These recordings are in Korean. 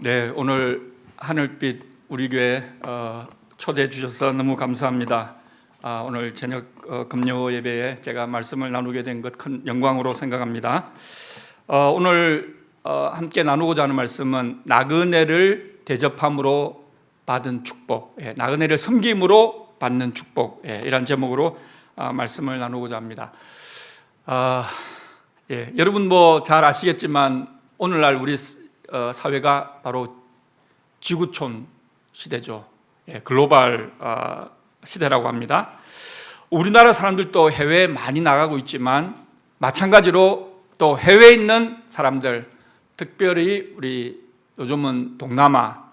네, 오늘 하늘빛 우리 교회 초대해 주셔서 너무 감사합니다. 오늘 저녁 금요 예배에 제가 말씀을 나누게 된 것 큰 영광으로 생각합니다. 오늘 함께 나누고자 하는 말씀은 나그네를 대접함으로 받은 축복, 나그네를 섬김으로 받는 축복, 이런 제목으로 말씀을 나누고자 합니다. 여러분 뭐 잘 아시겠지만 오늘날 우리 사회가 바로 지구촌 시대죠. 글로벌 시대라고 합니다. 우리나라 사람들도 해외에 많이 나가고 있지만 마찬가지로 또 해외에 있는 사람들, 특별히 우리 요즘은 동남아,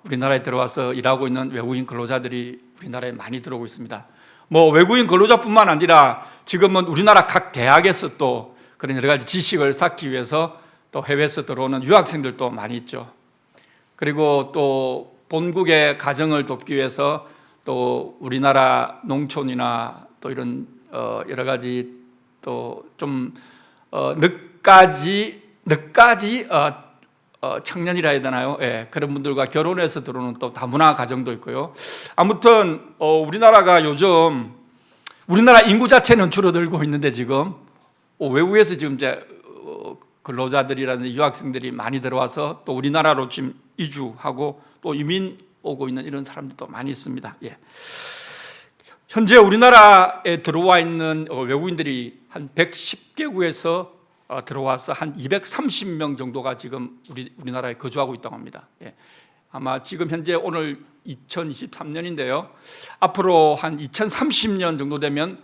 우리나라에 들어와서 일하고 있는 외국인 근로자들이 우리나라에 많이 들어오고 있습니다. 뭐 외국인 근로자뿐만 아니라 지금은 우리나라 각 대학에서 또 그런 여러 가지 지식을 쌓기 위해서 또 해외에서 들어오는 유학생들도 많이 있죠. 그리고 또 본국의 가정을 돕기 위해서 또 우리나라 농촌이나 또 이런 여러 가지 또 좀 늦가지 청년이라 해야 되나요? 그런 분들과 결혼해서 들어오는 또 다문화 가정도 있고요. 아무튼 우리나라가 요즘 우리나라 인구 자체는 줄어들고 있는데 지금 외국에서 지금 이제 근로자들이라든지 유학생들이 많이 들어와서 또 우리나라로 지금 이주하고 또 이민 오고 있는 이런 사람들도 많이 있습니다. 현재 우리나라에 들어와 있는 외국인들이 한 110개국에서 들어와서 한 230명 정도가 지금 우리나라에 거주하고 있다고 합니다. 아마 지금 현재 오늘 2023년인데요. 앞으로 한 2030년 정도 되면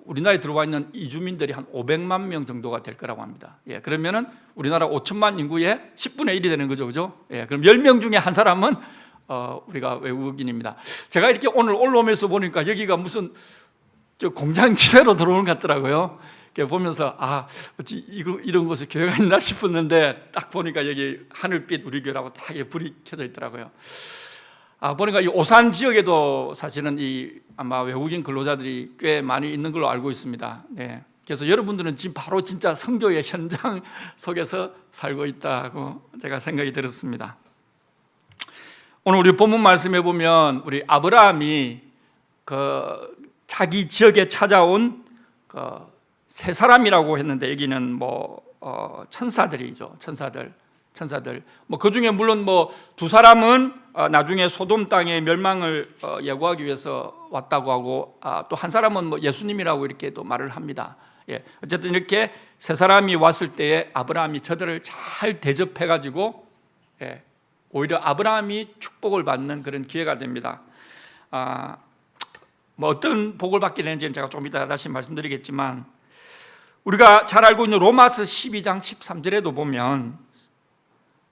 우리나라에 들어와 있는 이주민들이 한 500만 명 정도가 될 거라고 합니다. 그러면은 우리나라 5천만 인구의 10분의 1이 되는 거죠, 그죠? 그럼 10명 중에 한 사람은 우리가 외국인입니다. 제가 이렇게 오늘 올라오면서 보니까 여기가 무슨 공장지대로 들어오는 것 같더라고요. 보면서 어찌 이런 곳에 교회가 있나 싶었는데 딱 보니까 여기 하늘빛 우리 교회라고 딱 불이 켜져 있더라고요. 보니까 이 오산 지역에도 사실은 아마 외국인 근로자들이 꽤 많이 있는 걸로 알고 있습니다. 그래서 여러분들은 지금 바로 진짜 선교의 현장 속에서 살고 있다고 제가 생각이 들었습니다. 오늘 우리 본문 말씀에 보면 우리 아브라함이 자기 지역에 찾아온 세 사람이라고 했는데 여기는 뭐 천사들이죠. 천사들. 뭐 그 중에 물론 뭐 두 사람은 나중에 소돔 땅의 멸망을 예고하기 위해서 왔다고 하고 또 한 사람은 뭐 예수님이라고 이렇게 또 말을 합니다. 어쨌든 이렇게 세 사람이 왔을 때에 아브라함이 저들을 잘 대접해가지고 오히려 아브라함이 축복을 받는 그런 기회가 됩니다. 뭐 어떤 복을 받게 되는지는 제가 좀 이따 다시 말씀드리겠지만 우리가 잘 알고 있는 로마서 12장 13절에도 보면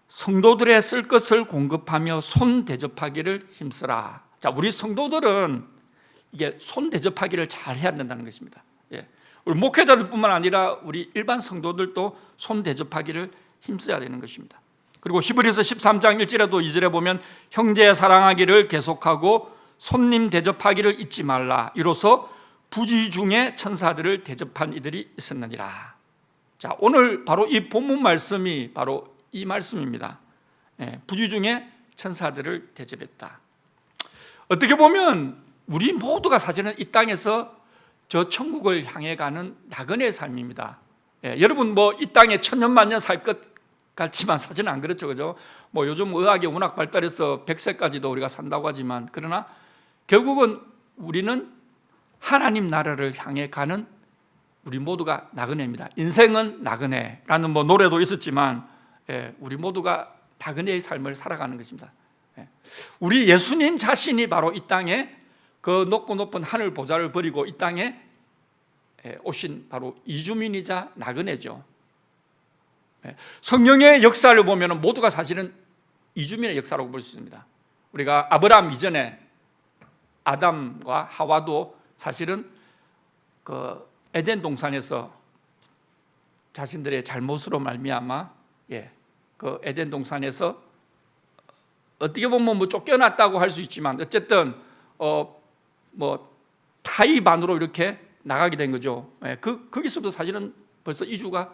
성도들의 쓸 것을 공급하며 손 대접하기를 힘쓰라. 자, 우리 성도들은 이게 손 대접하기를 잘 해야 된다는 것입니다. 우리 목회자들뿐만 아니라 우리 일반 성도들도 손 대접하기를 힘써야 되는 것입니다. 그리고 히브리서 13장 1절에도 2절에 보면 형제 사랑하기를 계속하고 손님 대접하기를 잊지 말라. 이로써 부지 중에 천사들을 대접한 이들이 있었느니라. 자, 오늘 바로 이 본문 말씀이 바로 이 말씀입니다. 부지 중에 천사들을 대접했다. 어떻게 보면 우리 모두가 사실은 이 땅에서 저 천국을 향해 가는 나그네의 삶입니다. 여러분 뭐 이 땅에 천년만년 살 것 같지만 사실은 안 그렇죠, 그죠? 뭐 요즘 의학이 워낙 발달해서 100세까지도 우리가 산다고 하지만 그러나 결국은 우리는 하나님 나라를 향해 가는 우리 모두가 나그네입니다. 인생은 나그네라는 뭐 노래도 있었지만 우리 모두가 나그네의 삶을 살아가는 것입니다. 우리 예수님 자신이 바로 이 땅에 그 높고 높은 하늘 보좌를 버리고 이 땅에 오신 바로 이주민이자 나그네죠. 성령의 역사를 보면 모두가 사실은 이주민의 역사라고 볼 수 있습니다. 우리가 아브라함 이전에 아담과 하와도 사실은 그 에덴 동산에서 자신들의 잘못으로 말미암아 그 에덴 동산에서 어떻게 보면 뭐 쫓겨났다고 할 수 있지만 어쨌든 뭐 타이반으로 이렇게 나가게 된 거죠. 거기서도 사실은 벌써 이주가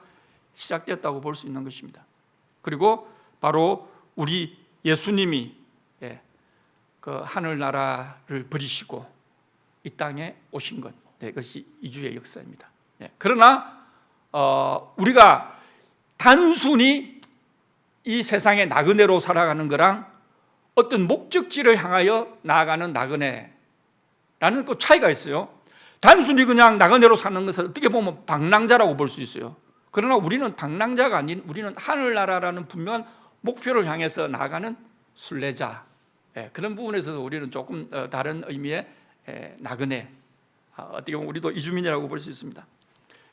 시작되었다고 볼 수 있는 것입니다. 그리고 바로 우리 예수님이 그 하늘나라를 버리시고 이 땅에 오신 것, 이것이 이주의 역사입니다. 그러나 우리가 단순히 이 세상의 나그네로 살아가는 거랑 어떤 목적지를 향하여 나아가는 나그네라는 그 차이가 있어요. 단순히 그냥 나그네로 사는 것을 어떻게 보면 방랑자라고 볼 수 있어요. 그러나 우리는 방랑자가 아닌, 우리는 하늘나라라는 분명한 목표를 향해서 나아가는 순례자, 그런 부분에서 우리는 조금 다른 의미의 나그네, 어떻게 보면 우리도 이주민이라고 볼 수 있습니다.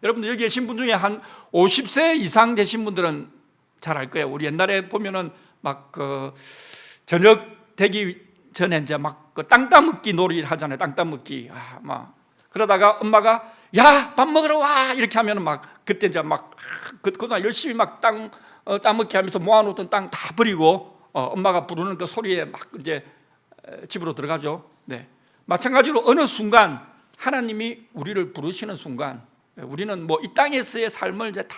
여러분들 여기 계신 분 중에 한 50세 이상 되신 분들은 잘 알 거예요. 우리 옛날에 보면은 막 그 저녁 되기 전에 이제 막 그 땅 따먹기 놀이를 하잖아요. 땅 따먹기. 막 그러다가 엄마가 야, 밥 먹으러 와 이렇게 하면은 막 그때 이제 막 그동안 열심히 막 땅 따먹기 하면서 모아놓던 땅 다 버리고 엄마가 부르는 그 소리에 막 이제 집으로 들어가죠. 네. 마찬가지로 어느 순간 하나님이 우리를 부르시는 순간 우리는 뭐 이 땅에서의 삶을 이제 다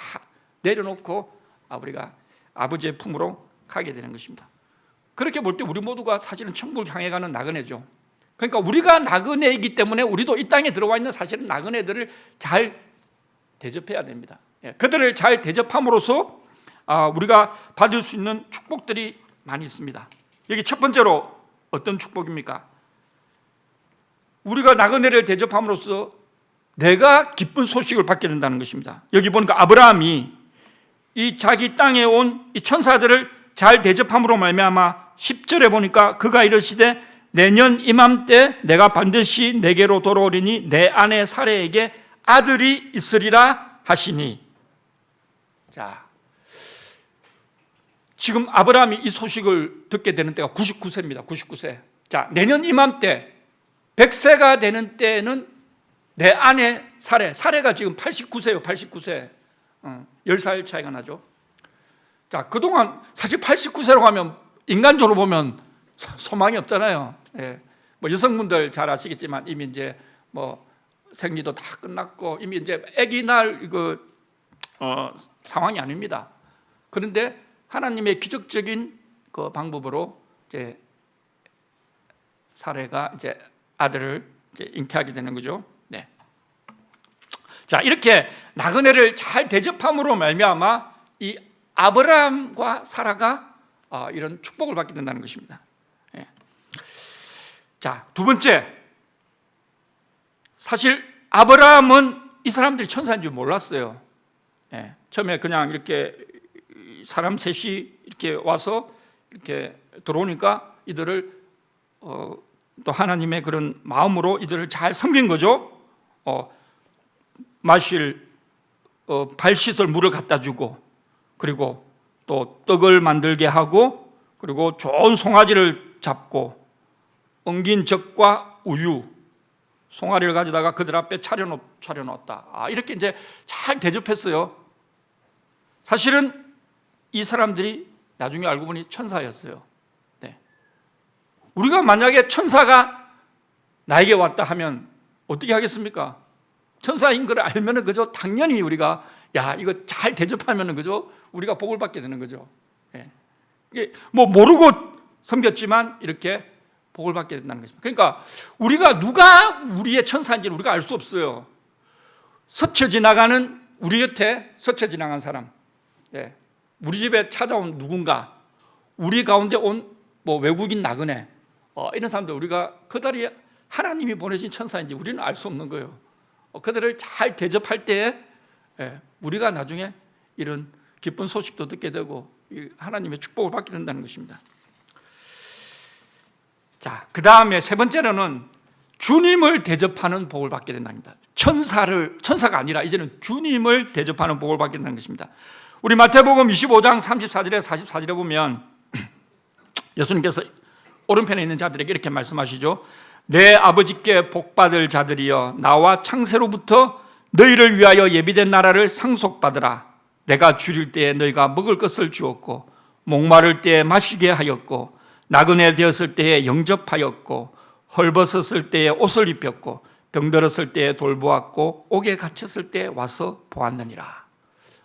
내려놓고 우리가 아버지의 품으로 가게 되는 것입니다. 그렇게 볼 때 우리 모두가 사실은 천국을 향해 가는 나그네죠. 그러니까 우리가 나그네이기 때문에 우리도 이 땅에 들어와 있는 사실은 나그네들을 잘 대접해야 됩니다. 그들을 잘 대접함으로써 우리가 받을 수 있는 축복들이 많이 있습니다. 여기 첫 번째로 어떤 축복입니까? 우리가 나그네를 대접함으로써 내가 기쁜 소식을 받게 된다는 것입니다. 여기 보니까 아브라함이 이 자기 땅에 온 이 천사들을 잘 대접함으로 말미암아 10절에 보니까 그가 이르시되 내년 이맘때 내가 반드시 내게로 돌아오리니 내 아내 사레에게 아들이 있으리라 하시니. 자, 지금 아브라함이 이 소식을 듣게 되는 때가 99세입니다. 99세. 자, 내년 이맘때 100세가 되는 때는 내 아내 사레가 지금 89세예요. 89세. 10살 차이가 나죠. 자, 그동안 사실 89세라고 하면 인간적으로 보면 소망이 없잖아요. 뭐 여성분들 잘 아시겠지만 이미 이제 뭐 생리도 다 끝났고 이미 이제 아기 낳을 상황이 아닙니다. 그런데 하나님의 기적적인 그 방법으로 이제 사레가 이제 아들을 이제 잉태하게 되는 거죠. 네. 자, 이렇게 나그네를 잘 대접함으로 말미암아 이 아브라함과 사라가 이런 축복을 받게 된다는 것입니다. 네. 자, 두 번째, 사실 아브라함은 이 사람들이 천사인 줄 몰랐어요. 네. 처음에 그냥 이렇게 사람 셋이 이렇게 와서 이렇게 들어오니까 이들을 또 하나님의 그런 마음으로 이들을 잘 섬긴 거죠. 마실 발 씻을 물을 갖다 주고, 그리고 또 떡을 만들게 하고, 그리고 좋은 송아지를 잡고 엉긴 젖과 우유, 송아리를 가져다가 그들 앞에 차려놓았다. 이렇게 이제 잘 대접했어요. 사실은 이 사람들이 나중에 알고 보니 천사였어요. 네. 우리가 만약에 천사가 나에게 왔다 하면 어떻게 하겠습니까? 천사인 걸 알면은 그저 당연히 우리가 이거 잘 대접하면은 그저 우리가 복을 받게 되는 거죠. 예. 이게 뭐 모르고 섬겼지만 이렇게 복을 받게 된다는 것입니다. 그러니까 우리가 누가 우리의 천사인지는 우리가 알 수 없어요. 스쳐 지나가는 우리 곁에 스쳐 지나간 사람, 예. 우리 집에 찾아온 누군가, 우리 가운데 온 뭐 외국인 나그네, 이런 사람들 우리가 그들이 하나님이 보내신 천사인지 우리는 알 수 없는 거예요. 그들을 잘 대접할 때에 우리가 나중에 이런 기쁜 소식도 듣게 되고 하나님의 축복을 받게 된다는 것입니다. 자, 그 다음에 세 번째로는 주님을 대접하는 복을 받게 된답니다. 천사가 아니라 이제는 주님을 대접하는 복을 받게 된다는 것입니다. 우리 마태복음 25장 34절에 44절에 보면 예수님께서 오른편에 있는 자들에게 이렇게 말씀하시죠. 내 아버지께 복받을 자들이여, 나와 창세로부터 너희를 위하여 예비된 나라를 상속받으라. 내가 줄일 때에 너희가 먹을 것을 주었고, 목마를 때에 마시게 하였고, 나그네 되었을 때에 영접하였고, 헐벗었을 때에 옷을 입혔고, 병들었을 때에 돌보았고, 옥에 갇혔을 때에 와서 보았느니라.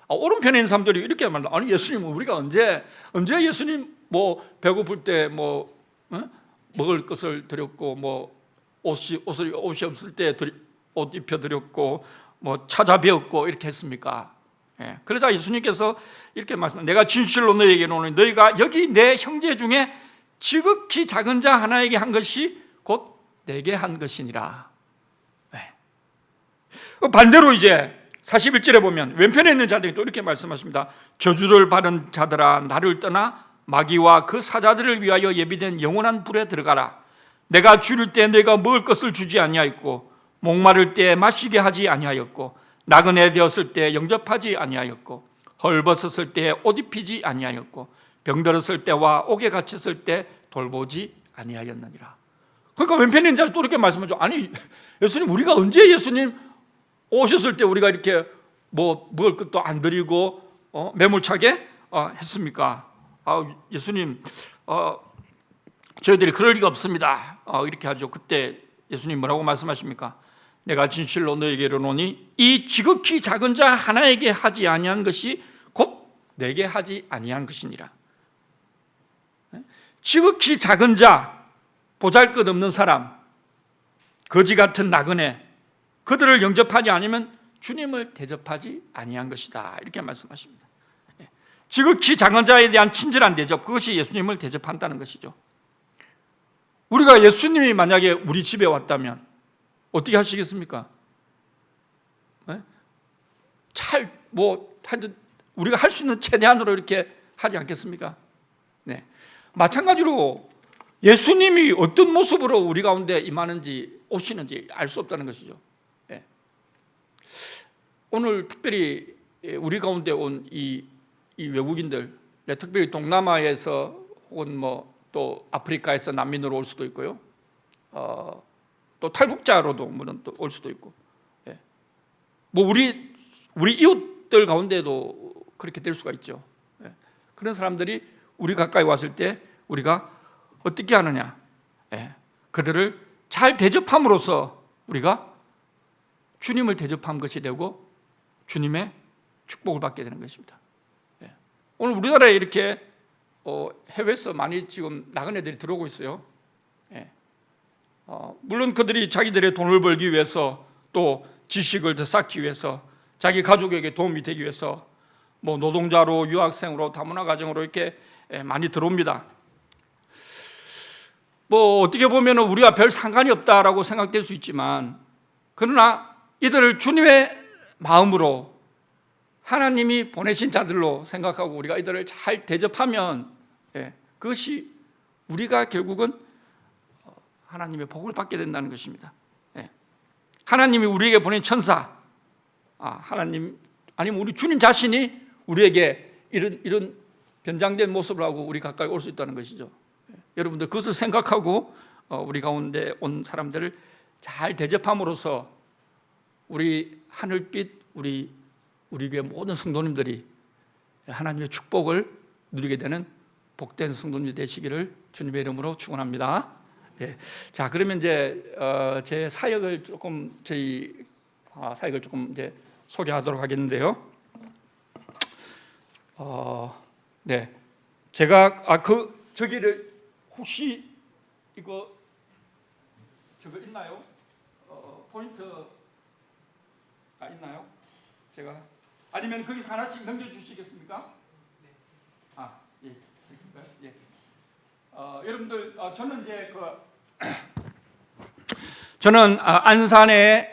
오른편에 있는 사람들이 이렇게 말한다. 아니 예수님 우리가 언제 예수님 뭐 배고플 때 뭐 먹을 것을 드렸고 뭐 옷이 없을 때 옷 입혀 드렸고 뭐 찾아뵈었고 이렇게 했습니까? 예. 그래서 예수님께서 이렇게 말씀합니다. 내가 진실로 너희에게 이르노니 너희가 여기 내 형제 중에 지극히 작은 자 하나에게 한 것이 곧 내게 한 것이니라. 예. 반대로 이제 41절에 보면 왼편에 있는 자들이 또 이렇게 말씀하십니다. 저주를 받은 자들아 나를 떠나 마귀와 그 사자들을 위하여 예비된 영원한 불에 들어가라. 내가 줄일 때 너희가 먹을 것을 주지 아니하였고 목마를 때 마시게 하지 아니하였고 나그네 되었을 때 영접하지 아니하였고 헐벗었을 때 옷 입히지 아니하였고 병들었을 때와 옥에 갇혔을 때 돌보지 아니하였느니라. 그러니까 왼편에 있는 자들 또 이렇게 말씀하죠. 아니 예수님 우리가 언제 예수님 오셨을 때 우리가 이렇게 뭐 먹을 것도 안 드리고 매몰차게 했습니까? 예수님 저희들이 그럴 리가 없습니다. 이렇게 하죠. 그때 예수님 뭐라고 말씀하십니까? 내가 진실로 너에게 이르노니 이 지극히 작은 자 하나에게 하지 아니한 것이 곧 내게 하지 아니한 것이니라. 지극히 작은 자, 보잘것없는 사람, 거지 같은 나그네, 그들을 영접하지 않으면 주님을 대접하지 아니한 것이다. 이렇게 말씀하십니다. 지극히 작은 자에 대한 친절한 대접, 그것이 예수님을 대접한다는 것이죠. 우리가 예수님이 만약에 우리 집에 왔다면 어떻게 하시겠습니까? 우리가 할 수 있는 최대한으로 이렇게 하지 않겠습니까? 네. 마찬가지로 예수님이 어떤 모습으로 우리 가운데 임하는지 오시는지 알 수 없다는 것이죠. 네. 오늘 특별히 우리 가운데 온 이 외국인들, 특별히 동남아에서 혹은 뭐 또 아프리카에서 난민으로 올 수도 있고요. 또 탈북자로도 물론 또 올 수도 있고, 예. 뭐 우리 이웃들 가운데도 그렇게 될 수가 있죠. 예. 그런 사람들이 우리 가까이 왔을 때 우리가 어떻게 하느냐? 예. 그들을 잘 대접함으로써 우리가 주님을 대접한 것이 되고 주님의 축복을 받게 되는 것입니다. 예. 오늘 우리나라에 이렇게 해외에서 많이 지금 나그네들이 들어오고 있어요. 예. 물론 그들이 자기들의 돈을 벌기 위해서 또 지식을 더 쌓기 위해서 자기 가족에게 도움이 되기 위해서 뭐 노동자로 유학생으로 다문화 가정으로 이렇게 많이 들어옵니다. 뭐 어떻게 보면 우리가 별 상관이 없다라고 생각될 수 있지만 그러나 이들을 주님의 마음으로 하나님이 보내신 자들로 생각하고 우리가 이들을 잘 대접하면 그것이 우리가 결국은 하나님의 복을 받게 된다는 것입니다. 하나님이 우리에게 보낸 천사, 하나님 아니면 우리 주님 자신이 우리에게 이런 변장된 모습을 하고 우리 가까이 올 수 있다는 것이죠. 여러분들 그것을 생각하고 우리 가운데 온 사람들을 잘 대접함으로써 우리 하늘빛 우리 교회 모든 성도님들이 하나님의 축복을 누리게 되는 복된 성도님이 되시기를 주님의 이름으로 축원합니다. 예. 자, 그러면 이제 제 사역을 조금 이제 소개하도록 하겠는데요. 네, 제가 저기를 혹시 저거 있나요? 포인트가 있나요? 제가 아니면 거기서 하나씩 넘겨주시겠습니까? 네. 예. 예. 여러분들 저는 이제 저는 안산에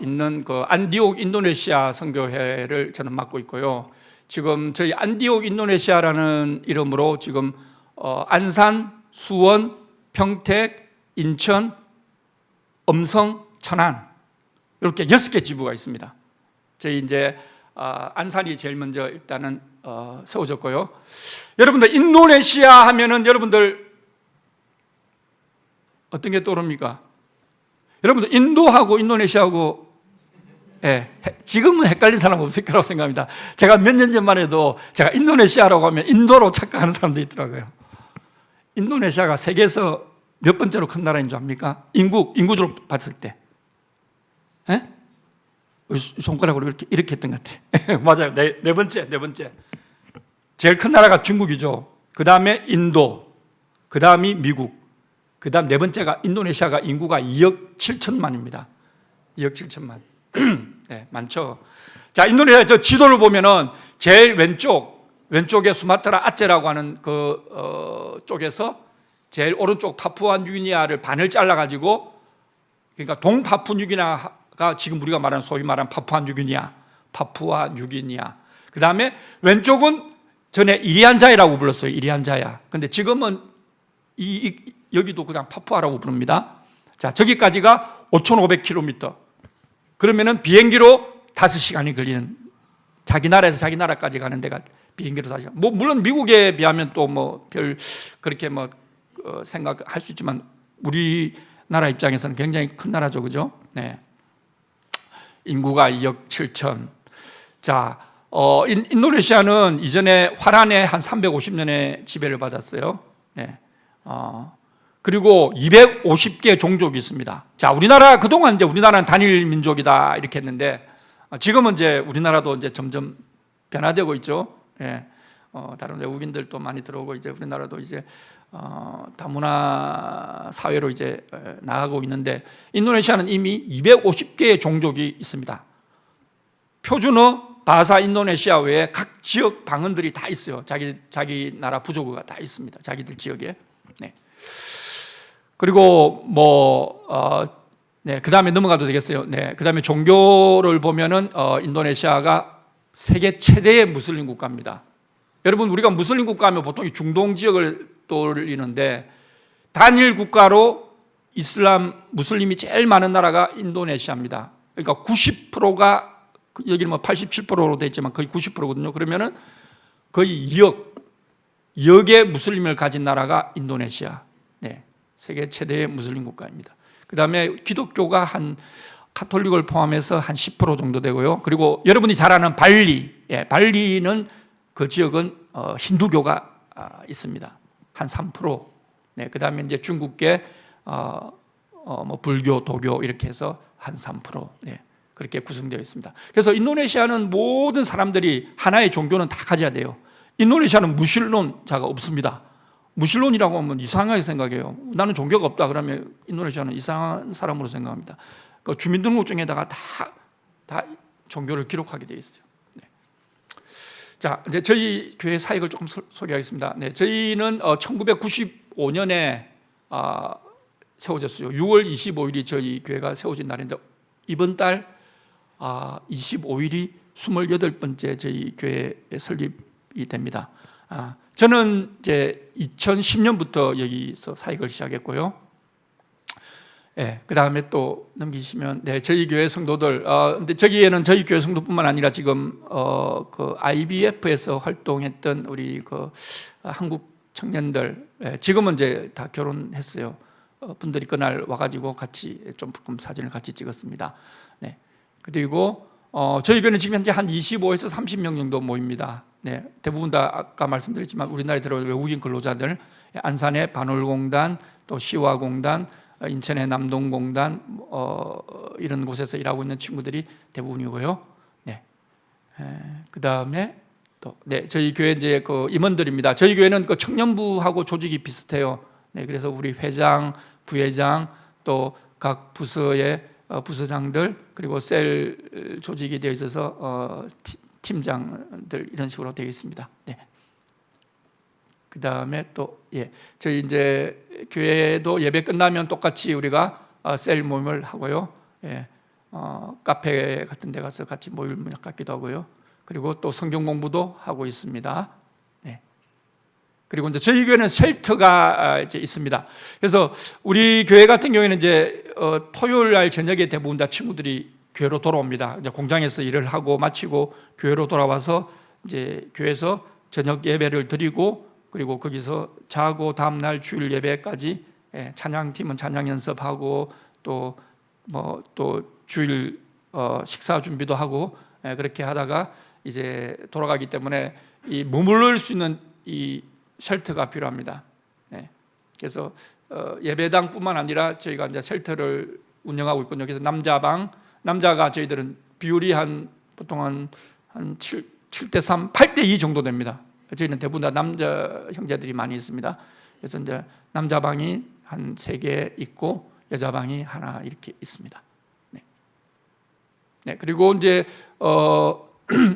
있는 그 안디옥 인도네시아 선교회를 저는 맡고 있고요. 지금 저희 안디옥 인도네시아라는 이름으로 지금 안산, 수원, 평택, 인천, 음성, 천안 이렇게 6개 지부가 있습니다. 저희 이제 안산이 제일 먼저 일단은 세워졌고요. 여러분들 인도네시아 하면은 여러분들 어떤 게 떠오릅니까? 여러분들 인도하고 인도네시아하고 지금은 헷갈린 사람 없을 거라고 생각합니다. 제가 몇 년 전만 해도 제가 인도네시아라고 하면 인도로 착각하는 사람도 있더라고요. 인도네시아가 세계에서 몇 번째로 큰 나라인 줄 압니까? 인구적으로 봤을 때. 손가락으로 이렇게 했던 것 같아. 맞아요. 네 번째. 제일 큰 나라가 중국이죠. 그 다음에 인도, 그 다음이 미국, 그 다음 네 번째가 인도네시아가 인구가 2억 7천만입니다. 2억 7천만. 네, 많죠. 자, 인도네시아 저 지도를 보면은 제일 왼쪽에 수마트라 아째라고 하는 쪽에서 제일 오른쪽 파푸아뉴기니아를 반을 잘라가지고, 그러니까 동파푸아뉴기니아가 지금 우리가 말하는 소위 말하는 파푸아뉴기니아. 그 다음에 왼쪽은 전에 이리안자야라고 불렀어요. 이리안자야. 근데 지금은 여기도 그냥 파푸아라고 부릅니다. 자, 저기까지가 5,500km. 그러면은 비행기로 5시간이 걸리는, 자기 나라에서 자기 나라까지 가는 데가 비행기로 5시간. 물론 미국에 비하면 또 그렇게 생각할 수 있지만 우리나라 입장에서는 굉장히 큰 나라죠. 그죠? 네. 인구가 2억 7천. 자, 인도네시아는 이전에 화란의 한 350년의 지배를 받았어요. 네. 그리고 250개 종족이 있습니다. 자, 우리나라 그동안 이제 우리나라는 단일 민족이다 이렇게 했는데 지금은 이제 우리나라도 이제 점점 변화되고 있죠. 예. 다른 외국인들도 많이 들어오고 이제 우리나라도 이제 다문화 사회로 이제 나가고 있는데 인도네시아는 이미 250개의 종족이 있습니다. 표준어, 바사 인도네시아 외에 각 지역 방언들이 다 있어요. 자기 나라 부족어가 다 있습니다. 자기들 지역에. 네. 그리고 그 다음에 넘어가도 되겠어요. 네. 그 다음에 종교를 보면은 인도네시아가 세계 최대의 무슬림 국가입니다. 여러분, 우리가 무슬림 국가 하면 보통 이 중동 지역을 떠올리는데 단일 국가로 무슬림이 제일 많은 나라가 인도네시아입니다. 그러니까 90%가, 여기는 87%로 되어 있지만 거의 90%거든요. 그러면은 거의 2억의 무슬림을 가진 나라가 인도네시아. 네. 세계 최대의 무슬림 국가입니다. 그 다음에 기독교가 카톨릭을 포함해서 한 10% 정도 되고요. 그리고 여러분이 잘 아는 발리는 그 지역은 힌두교가 있습니다. 한 3%. 네, 그 다음에 이제 중국계 불교, 도교 이렇게 해서 한 3%. 네, 그렇게 구성되어 있습니다. 그래서 인도네시아는 모든 사람들이 하나의 종교는 다 가져야 돼요. 인도네시아는 무신론자가 없습니다. 무신론이라고 하면 이상하게 생각해요. 나는 종교가 없다 그러면 인도네시아는 이상한 사람으로 생각합니다. 그 주민등록증에다가 다 종교를 기록하게 되어 있어요. 네. 자, 이제 저희 교회 사역을 조금 소개하겠습니다. 네, 저희는 1995년에 세워졌어요. 6월 25일이 저희 교회가 세워진 날인데 이번 달 25일이 28번째 저희 교회 설립이 됩니다. 저는 이제 2010년부터 여기서 사역을 시작했고요. 네, 그 다음에 또 넘기시면, 네, 저희 교회 성도들, 근데 저기에는 저희 교회 성도뿐만 아니라 지금 그 IBF에서 활동했던 우리 그 한국 청년들, 지금은 이제 다 결혼했어요. 분들이 그날 와가지고 같이 좀 사진을 같이 찍었습니다. 네, 그리고 저희 교회는 지금 현재 한 25에서 30명 정도 모입니다. 네, 대부분 다 아까 말씀드렸지만 우리나라에 들어온 외국인 근로자들, 안산의 반월공단, 또 시화공단, 인천의 남동공단 이런 곳에서 일하고 있는 친구들이 대부분이고요. 네, 그 다음에 또 저희 교회 이제 그 임원들입니다. 저희 교회는 그 청년부하고 조직이 비슷해요. 네, 그래서 우리 회장, 부회장, 또 각 부서의 부서장들, 그리고 셀 조직이 되어 있어서 팀장들 이런 식으로 되어 있습니다. 네. 그 다음에 또 저희 이제 교회도 예배 끝나면 똑같이 우리가 셀 모임을 하고요. 카페 같은 데 가서 같이 모임을 갖기도 하고요. 그리고 또 성경 공부도 하고 있습니다. 네. 그리고 이제 저희 교회는 쉘터가 이제 있습니다. 그래서 우리 교회 같은 경우에는 이제 토요일 날 저녁에 대부분 다 친구들이 교회로 돌아옵니다. 이제 공장에서 일을 하고 마치고 교회로 돌아와서 이제 교회에서 저녁 예배를 드리고, 그리고 거기서 자고 다음 날 주일 예배까지 찬양팀은 찬양 연습하고 또 주일 식사 준비도 하고 그렇게 하다가 이제 돌아가기 때문에 이 머무를 수 있는 이 쉘터가 필요합니다. 그래서 예배당뿐만 아니라 저희가 이제 쉘터를 운영하고 있거든요. 그래서 남자가 저희들은 비율이 보통 한 7대 3, 8대 2 정도 됩니다. 저희는 대부분 다 남자 형제들이 많이 있습니다. 그래서 이제 남자 방이 한 3개 있고 여자 방이 하나 이렇게 있습니다. 네, 그리고 이제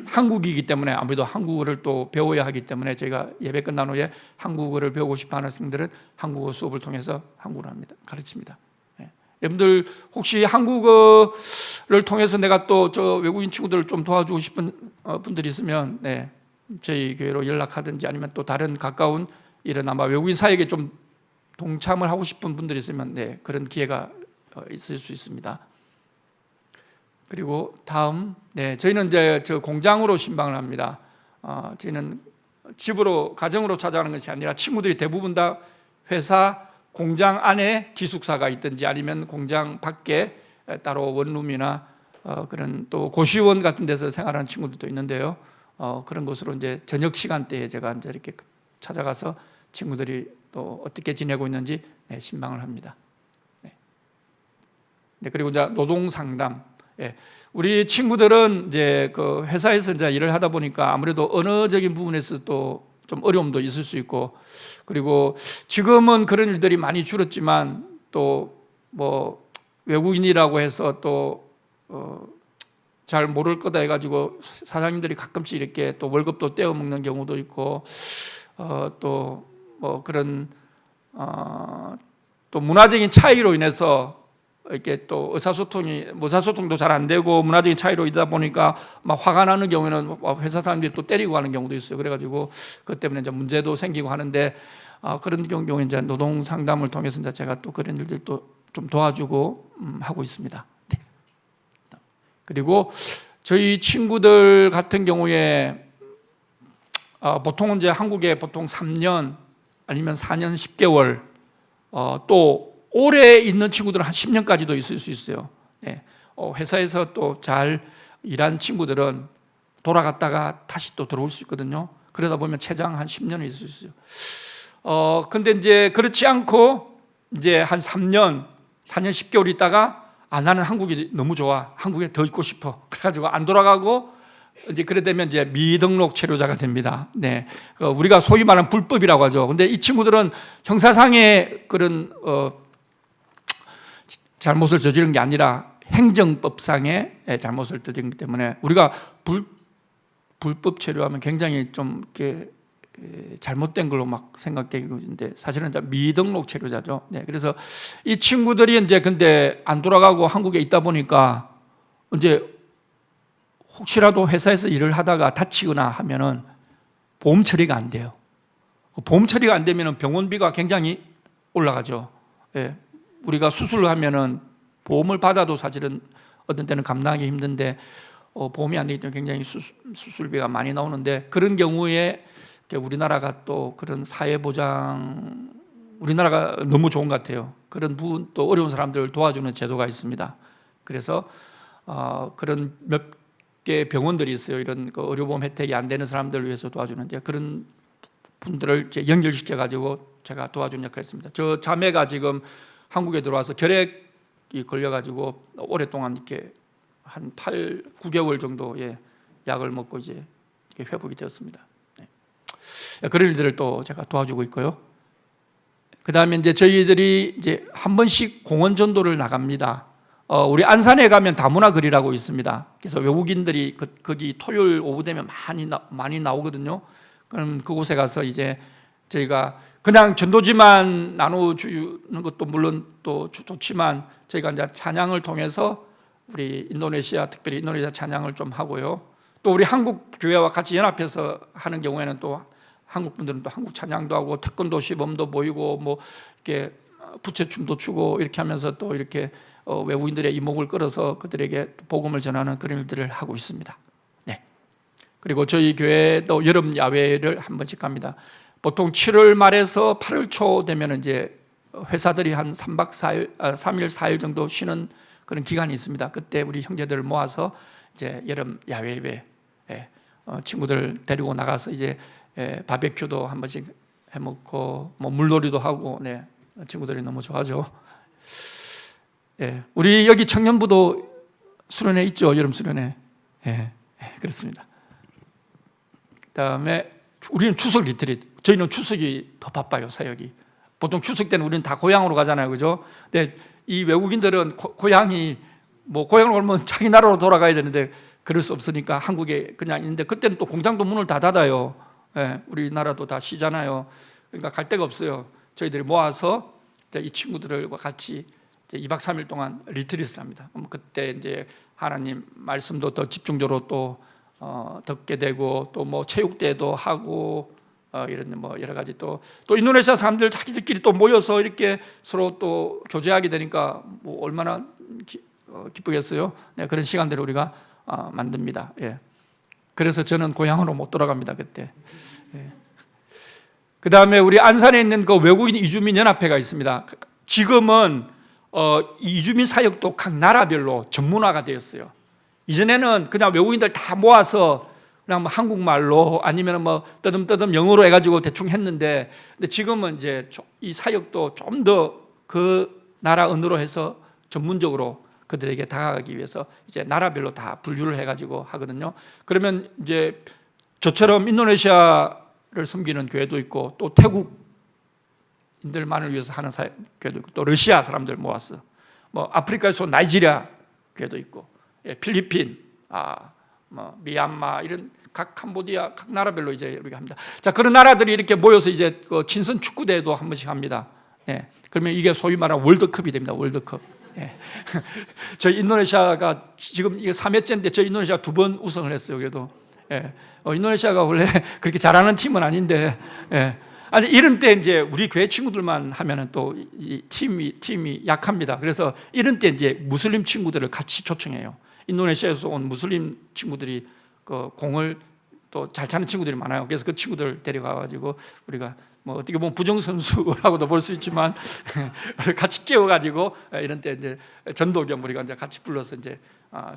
한국이기 때문에 아무래도 한국어를 또 배워야 하기 때문에 저희가 예배 끝난 후에 한국어를 배우고 싶어하는 학생들은 한국어 수업을 통해서 한국어를 가르칩니다. 네. 여러분들 혹시 한국어를 통해서 내가 또 저 외국인 친구들을 좀 도와주고 싶은 분들이 있으면 네, 저희 교회로 연락하든지 아니면 또 다른 가까운 이런 아마 외국인 사역에 좀 동참을 하고 싶은 분들이 있으면 네, 그런 기회가 있을 수 있습니다. 그리고 다음, 네, 저희는 이제 저 공장으로 신방을 합니다. 저희는 집으로, 가정으로 찾아가는 것이 아니라 친구들이 대부분 다 회사, 공장 안에 기숙사가 있든지 아니면 공장 밖에 따로 원룸이나 그런 또 고시원 같은 데서 생활하는 친구들도 있는데요. 그런 곳으로 이제 저녁 시간대에 제가 이제 이렇게 찾아가서 친구들이 또 어떻게 지내고 있는지 네, 신방을 합니다. 네, 그리고 이제 노동 상담. 예, 우리 친구들은 이제 그 회사에서 이제 일을 하다 보니까 아무래도 언어적인 부분에서 또 좀 어려움도 있을 수 있고, 그리고 지금은 그런 일들이 많이 줄었지만 또 뭐 외국인이라고 해서 또 잘 모를 거다 해가지고 사장님들이 가끔씩 이렇게 또 월급도 떼어 먹는 경우도 있고, 또 뭐 그런 또 문화적인 차이로 인해서 이렇게 또 의사소통도 잘 안 되고 문화적인 차이로 있다 보니까 막 화가 나는 경우에는 회사 사람들이 또 때리고 가는 경우도 있어요. 그래가지고 그것 때문에 이제 문제도 생기고 하는데 그런 경우에 이제 노동 상담을 통해서 이제 제가 또 그런 일들도 좀 도와주고 하고 있습니다. 네. 그리고 저희 친구들 같은 경우에 보통은 이제 한국에 보통 3년 아니면 4년 10개월 또 오래 있는 친구들은 한 10년까지도 있을 수 있어요. 네. 회사에서 또 잘 일한 친구들은 돌아갔다가 다시 또 들어올 수 있거든요. 그러다 보면 최장 한 10년은 있을 수 있어요. 근데 이제 그렇지 않고 이제 한 3년, 4년 10개월 있다가 나는 한국이 너무 좋아. 한국에 더 있고 싶어. 그래가지고 안 돌아가고 이제 그래 되면 이제 미등록 체류자가 됩니다. 네. 우리가 소위 말하는 불법이라고 하죠. 근데 이 친구들은 형사상의 그런 잘못을 저지른 게 아니라 행정법상의 잘못을 저지르기 때문에 우리가 불법 체류하면 굉장히 좀 이렇게 잘못된 걸로 막 생각되고 있는데 사실은 미등록 체류자죠. 네, 그래서 이 친구들이 이제 근데 안 돌아가고 한국에 있다 보니까 이제 혹시라도 회사에서 일을 하다가 다치거나 하면은 보험 처리가 안 돼요. 보험 처리가 안 되면은 병원비가 굉장히 올라가죠. 네. 우리가 수술을 하면은 보험을 받아도 사실은 어떤 때는 감당하기 힘든데 보험이 안 되기 때문에 굉장히 수술비가 많이 나오는데 그런 경우에 우리나라가 또 그런 사회보장 우리나라가 너무 좋은 것 같아요. 그런 부분 또 어려운 사람들을 도와주는 제도가 있습니다. 그래서 그런 몇 개 병원들이 있어요. 이런 그 의료보험 혜택이 안 되는 사람들을 위해서 도와주는데 그런 분들을 이제 연결시켜 가지고 제가 도와준 역할을 했습니다. 저 자매가 지금 한국에 들어와서 결핵이 걸려가지고 오랫동안 이렇게 한 9개월 정도의 약을 먹고 이제 회복이 되었습니다. 네. 그런 일들을 또 제가 도와주고 있고요. 그 다음에 이제 저희들이 이제 한 번씩 공원 전도를 나갑니다. 우리 안산에 가면 다문화 거리라고 있습니다. 그래서 외국인들이 거기 토요일 오후 되면 많이 나오거든요. 그럼 그곳에 가서 이제 저희가 그냥 전도지만 나눠주는 것도 물론 또 좋지만 저희가 이제 찬양을 통해서 우리 인도네시아 특별히 인도네시아 찬양을 좀 하고요. 또 우리 한국 교회와 같이 연합해서 하는 경우에는 또 한국 분들은 또 한국 찬양도 하고 태권도 시범도 보이고 뭐 이렇게 부채춤도 추고 이렇게 하면서 또 이렇게 외국인들의 이목을 끌어서 그들에게 복음을 전하는 그런 일들을 하고 있습니다. 네. 그리고 저희 교회도 여름 야외를 한 번씩 갑니다. 보통 7월 말에서 8월 초 되면 이제 회사들이 한 3박 4일, 3일, 4일 정도 쉬는 그런 기간이 있습니다. 그때 우리 형제들을 모아서 이제 여름 야외에 친구들 데리고 나가서 이제 바베큐도 한 번씩 해 먹고 뭐 물놀이도 하고 네. 친구들이 너무 좋아하죠. 예, 우리 여기 청년부도 수련회 있죠, 여름 수련회. 예, 그렇습니다. 그다음에 우리는 추석 리트릿. 저희는 추석이 더 바빠요, 사역이. 보통 추석 때는 우리는 다 고향으로 가잖아요, 그죠? 근데 이 외국인들은 고향이 뭐 고향으로 가면 자기 나라로 돌아가야 되는데 그럴 수 없으니까 한국에 그냥 있는데, 그때는 또 공장도 문을 다 닫아요. 예, 우리나라도 다 쉬잖아요. 그러니까 갈 데가 없어요. 저희들이 모아서 이 친구들과 같이 2박 3일 동안 리트릿을 합니다. 그때 이제 하나님 말씀도 더 집중적으로 또 듣게 되고, 또 뭐 체육대회도 하고, 이런 뭐 여러 가지 또 인도네시아 사람들 자기들끼리 또 모여서 이렇게 서로 또 교제하게 되니까 뭐 얼마나 기쁘겠어요. 네, 그런 시간들을 우리가 만듭니다. 예. 그래서 저는 고향으로 못 돌아갑니다, 그때. 예. 그 다음에 우리 안산에 있는 그 외국인 이주민 연합회가 있습니다. 지금은 이주민 사역도 각 나라별로 전문화가 되었어요. 이전에는 그냥 외국인들 다 모아서 그냥 뭐 한국말로 아니면 뭐 떠듬떠듬 영어로 해가지고 대충 했는데, 근데 지금은 이제 이 사역도 좀 더 그 나라 언어로 해서 전문적으로 그들에게 다가가기 위해서 이제 나라별로 다 분류를 해가지고 하거든요. 그러면 이제 저처럼 인도네시아를 섬기는 교회도 있고, 또 태국인들만을 위해서 하는 교회도 있고, 또 러시아 사람들 모았어. 뭐 아프리카에서 나이지리아 교회도 있고, 필리핀, 뭐 미얀마, 이런 각 캄보디아 각 나라별로 이제 우리가 합니다. 자, 그런 나라들이 이렇게 모여서 이제 그 친선 축구 대회도 한 번씩 합니다. 예. 그러면 이게 소위 말하는 월드컵이 됩니다. 월드컵. 예. 저희 인도네시아가 지금 이게 3회째인데 저희 인도네시아 2번 우승을 했어요. 그래도 예. 인도네시아가 원래 그렇게 잘하는 팀은 아닌데, 예. 아니 이런 때 이제 우리 교회 친구들만 하면은 또 이 팀이 약합니다. 그래서 이런 때 이제 무슬림 친구들을 같이 초청해요. 인도네시아에서 온 무슬림 친구들이 그 공을 또 잘 차는 친구들이 많아요. 그래서 그 친구들 데려가가지고 우리가 뭐 어떻게 보면 부정선수라고도 볼 수 있지만 같이 깨워가지고 이런 때 이제 전도 겸 우리가 이제 같이 불러서 이제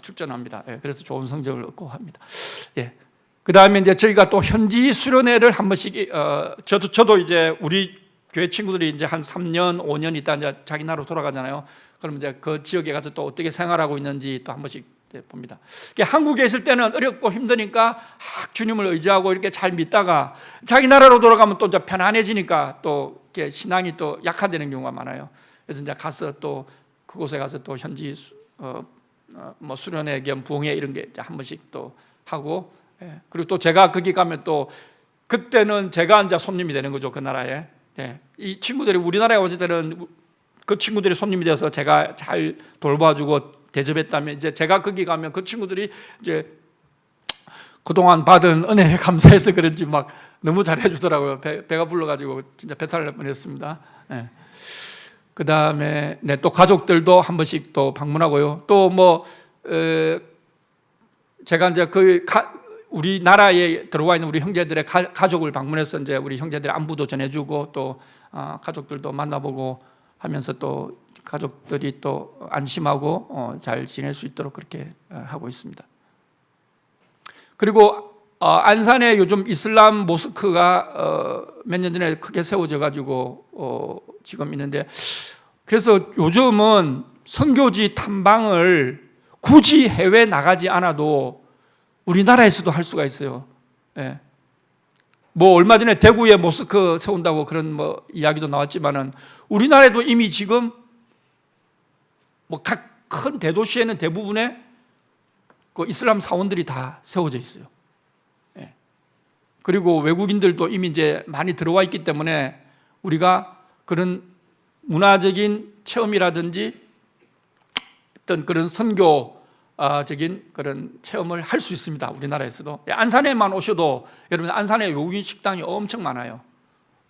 출전합니다. 그래서 좋은 성적을 얻고 합니다. 예. 그 다음에 이제 저희가 또 현지 수련회를 한 번씩, 저도 이제 우리 교회 친구들이 이제 한 3년, 5년 있다 이제 자기 나라로 돌아가잖아요. 그럼 이제 그 지역에 가서 또 어떻게 생활하고 있는지 또 한 번씩 봅니다. 한국에 있을 때는 어렵고 힘드니까 주님을 의지하고 이렇게 잘 믿다가 자기 나라로 돌아가면 또 이제 편안해지니까 또 이렇게 신앙이 또 약화되는 경우가 많아요. 그래서 이제 가서 또 그곳에 가서 또 현지 뭐 수련회 겸 부흥회 이런 게 한 번씩 또 하고, 그리고 또 제가 거기 가면 또 그때는 제가 이제 손님이 되는 거죠, 그 나라에. 이 친구들이 우리나라에 오실 때는 그 친구들이 손님이 돼서 제가 잘 돌봐주고 대접했다면, 이제 제가 거기 가면 그 친구들이 이제 그동안 받은 은혜에 감사해서 그런지 막 너무 잘해주더라고요. 배가 불러가지고 진짜 배탈 날 뻔했습니다. 그 다음에 또 가족들도 한 번씩 또 방문하고요. 또 뭐 제가 이제 우리나라에 들어와 있는 우리 형제들의 가족을 방문해서 이제 우리 형제들의 안부도 전해주고, 또 가족들도 만나보고 하면서 또 가족들이 또 안심하고 잘 지낼 수 있도록 그렇게 하고 있습니다. 그리고 안산에 요즘 이슬람 모스크가 몇 년 전에 크게 세워져 가지고 지금 있는데, 그래서 요즘은 선교지 탐방을 굳이 해외 나가지 않아도 우리나라에서도 할 수가 있어요. 뭐 얼마 전에 대구에 모스크 세운다고 그런 뭐 이야기도 나왔지만은, 우리나라에도 이미 지금 뭐 각 큰 대도시에는 대부분의 그 이슬람 사원들이 다 세워져 있어요. 그리고 외국인들도 이미 이제 많이 들어와 있기 때문에 우리가 그런 문화적인 체험이라든지 어떤 그런 선교적인 그런 체험을 할 수 있습니다. 우리나라에서도. 안산에만 오셔도 여러분, 안산에 외국인 식당이 엄청 많아요.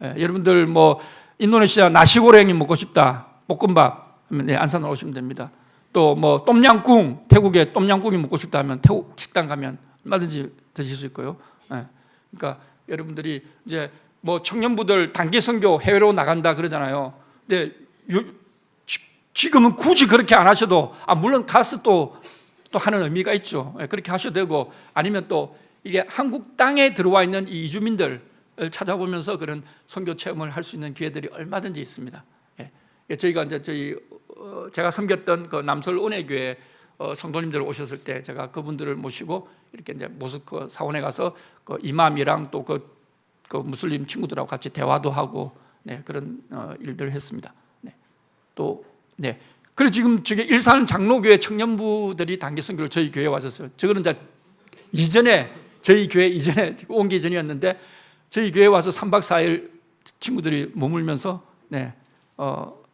여러분들 뭐 인도네시아 나시고랭이 먹고 싶다, 볶음밥 하면 안산으로 오시면 됩니다. 또 뭐 똠양꿍, 태국에 똠양꿍이 먹고 싶다 하면 태국 식당 가면 얼마든지 드실 수 있고요. 그러니까 여러분들이 이제 뭐 청년부들 단기 선교 해외로 나간다 그러잖아요. 근데 지금은 굳이 그렇게 안 하셔도, 물론 가서 또 하는 의미가 있죠. 그렇게 하셔도 되고, 아니면 또 이게 한국 땅에 들어와 있는 이 이주민들을 찾아보면서 그런 선교 체험을 할 수 있는 기회들이 얼마든지 있습니다. 저희가 이제 제가 섬겼던 그 남서울 은혜교회 성도님들 오셨을 때 제가 그분들을 모시고 이렇게 이제 모스크 사원에 가서 그 이맘이랑 또 그 무슬림 친구들하고 같이 대화도 하고 네, 그런 일들을 했습니다. 네. 또 네. 그리고 지금 저게 일산 장로교회 청년부들이 단기 선교를 저희 교회에 왔었어요. 저거는 이제 이전에 저희 교회 이전에 옮기 전이었는데 저희 교회에 와서 3박 4일 친구들이 머물면서 네,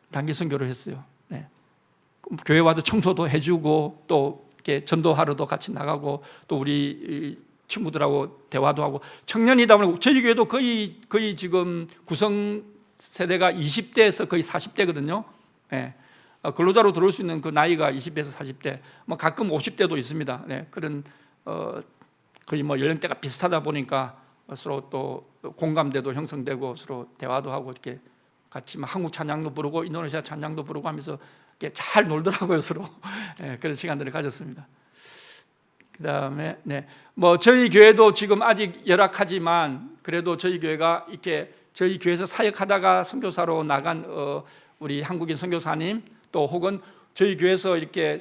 단기 선교를 했어요. 네. 교회 와서 청소도 해주고 또 이렇게 전도하러도 같이 나가고 또 우리 친구들하고 대화도 하고 청년이다 보니 저희 교회도 거의 지금 구성 세대가 20대에서 거의 40대거든요. 네. 근로자로 들어올 수 있는 그 나이가 20대에서 40대, 뭐 가끔 50대도 있습니다. 네. 그런 거의 뭐 연령대가 비슷하다 보니까 서로 또 공감대도 형성되고 서로 대화도 하고 이렇게 같이 막 한국 찬양도 부르고 인도네시아 찬양도 부르고 하면서 이렇게 잘 놀더라고요 서로. 네, 그런 시간들을 가졌습니다. 그다음에 네, 뭐 저희 교회도 지금 아직 열악하지만 그래도 저희 교회가 이렇게 저희 교회에서 사역하다가 선교사로 나간 우리 한국인 선교사님 또 혹은 저희 교회에서 이렇게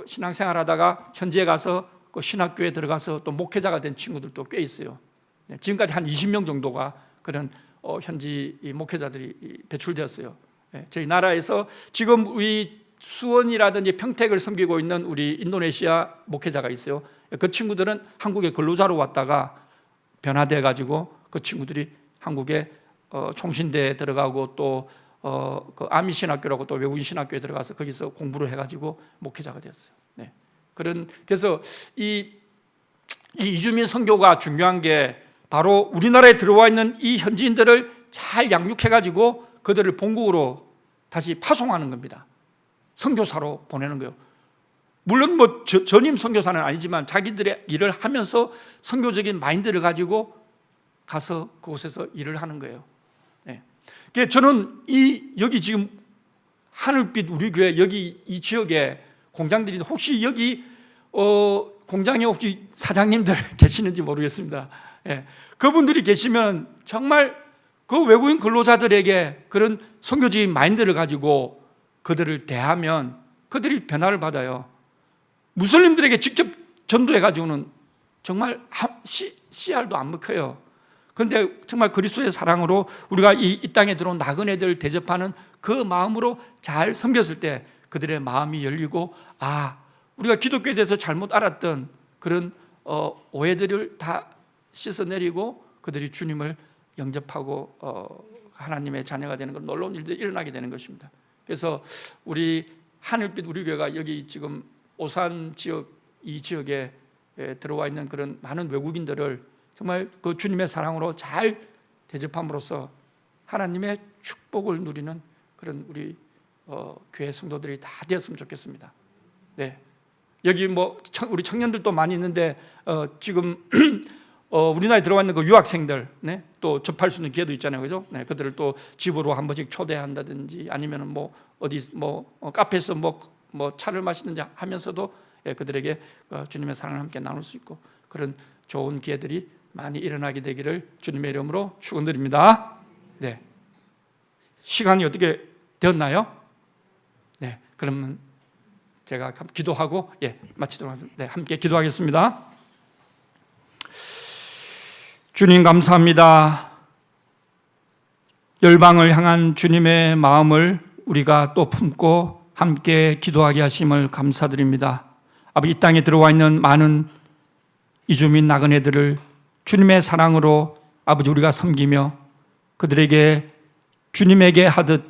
신앙생활하다가 현지에 가서 그 신학교에 들어가서 또 목회자가 된 친구들도 꽤 있어요. 네, 지금까지 한 20명 정도가 그런 현지 목회자들이 배출되었어요. 네, 저희 나라에서 지금 우리 수원이라든지 평택을 섬기고 있는 우리 인도네시아 목회자가 있어요. 그 친구들은 한국에 근로자로 왔다가 변화돼 가지고 그 친구들이 한국에 총신대에 들어가고 또 그 아미 신학교라고 또 외국인 신학교에 들어가서 거기서 공부를 해가지고 목회자가 되었어요. 네. 그래서 이 이주민 선교가 중요한 게 바로 우리나라에 들어와 있는 이 현지인들을 잘 양육해가지고 그들을 본국으로 다시 파송하는 겁니다. 선교사로 보내는 거예요. 물론 뭐 전임 선교사는 아니지만 자기들의 일을 하면서 선교적인 마인드를 가지고 가서 그곳에서 일을 하는 거예요. 네. 저는 여기 지금 하늘빛 우리 교회 여기 이 지역에 공장들이 혹시 여기 공장에 혹시 사장님들 계시는지 모르겠습니다. 네. 그분들이 계시면 정말 그 외국인 근로자들에게 그런 선교적인 마인드를 가지고 그들을 대하면 그들이 변화를 받아요. 무슬림들에게 직접 전도해가지고는 정말 씨알도 안 먹혀요. 그런데 정말 그리스도의 사랑으로 우리가 이 땅에 들어온 나그네들 대접하는 그 마음으로 잘 섬겼을 때 그들의 마음이 열리고 우리가 기독교에 대해서 잘못 알았던 그런 오해들을 다 씻어내리고 그들이 주님을 영접하고 하나님의 자녀가 되는 건 놀라운 일들이 일어나게 되는 것입니다. 그래서 우리 하늘빛 우리 교회가 여기 지금 오산 지역 이 지역에 들어와 있는 그런 많은 외국인들을 정말 그 주님의 사랑으로 잘 대접함으로써 하나님의 축복을 누리는 그런 우리 교회 성도들이 다 되었으면 좋겠습니다. 네, 여기 뭐 우리 청년들도 많이 있는데 지금 우리나라에 들어와 있는 그 유학생들, 네, 또 접할 수 있는 기회도 있잖아요, 그죠? 네, 그들을 또 집으로 한 번씩 초대한다든지 아니면은 뭐 어디 카페에서 뭐 차를 마시든지 하면서도 그들에게 주님의 사랑을 함께 나눌 수 있고 그런 좋은 기회들이 많이 일어나게 되기를 주님의 이름으로 축원드립니다. 네, 시간이 어떻게 되었나요? 네, 그러면 제가 기도하고 마치도록 하겠습니다. 네, 함께 기도하겠습니다. 주님 감사합니다. 열방을 향한 주님의 마음을 우리가 또 품고 함께 기도하게 하심을 감사드립니다. 아버지, 이 땅에 들어와 있는 많은 이주민 나그네들을 주님의 사랑으로 아버지 우리가 섬기며 그들에게 주님에게 하듯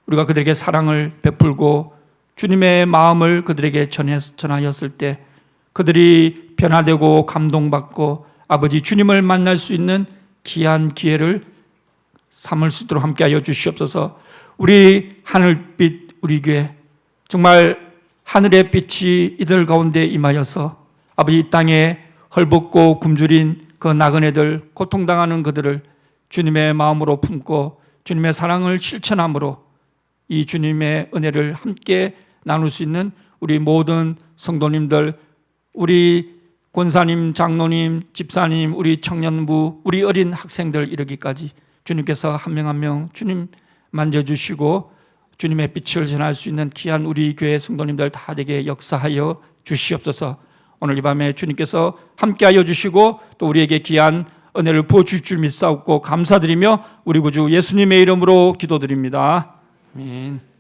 우리가 그들에게 사랑을 베풀고 주님의 마음을 그들에게 전하였을 때 그들이 변화되고 감동받고 아버지 주님을 만날 수 있는 귀한 기회를 삼을 수 있도록 함께하여 주시옵소서. 우리 하늘빛 우리 교회 정말 하늘의 빛이 이들 가운데 임하여서 아버지 이 땅에 헐벗고 굶주린 그 나그네들 고통당하는 그들을 주님의 마음으로 품고 주님의 사랑을 실천함으로 이 주님의 은혜를 함께 나눌 수 있는 우리 모든 성도님들, 우리 권사님, 장로님, 집사님, 우리 청년부, 우리 어린 학생들 이르기까지 주님께서 한 명 한 명 주님 만져주시고 주님의 빛을 전할 수 있는 귀한 우리 교회 성도님들 다 되게 역사하여 주시옵소서. 오늘 이 밤에 주님께서 함께하여 주시고 또 우리에게 귀한 은혜를 부어주실 줄 믿사옵고 감사드리며 우리 구주 예수님의 이름으로 기도드립니다. 아멘.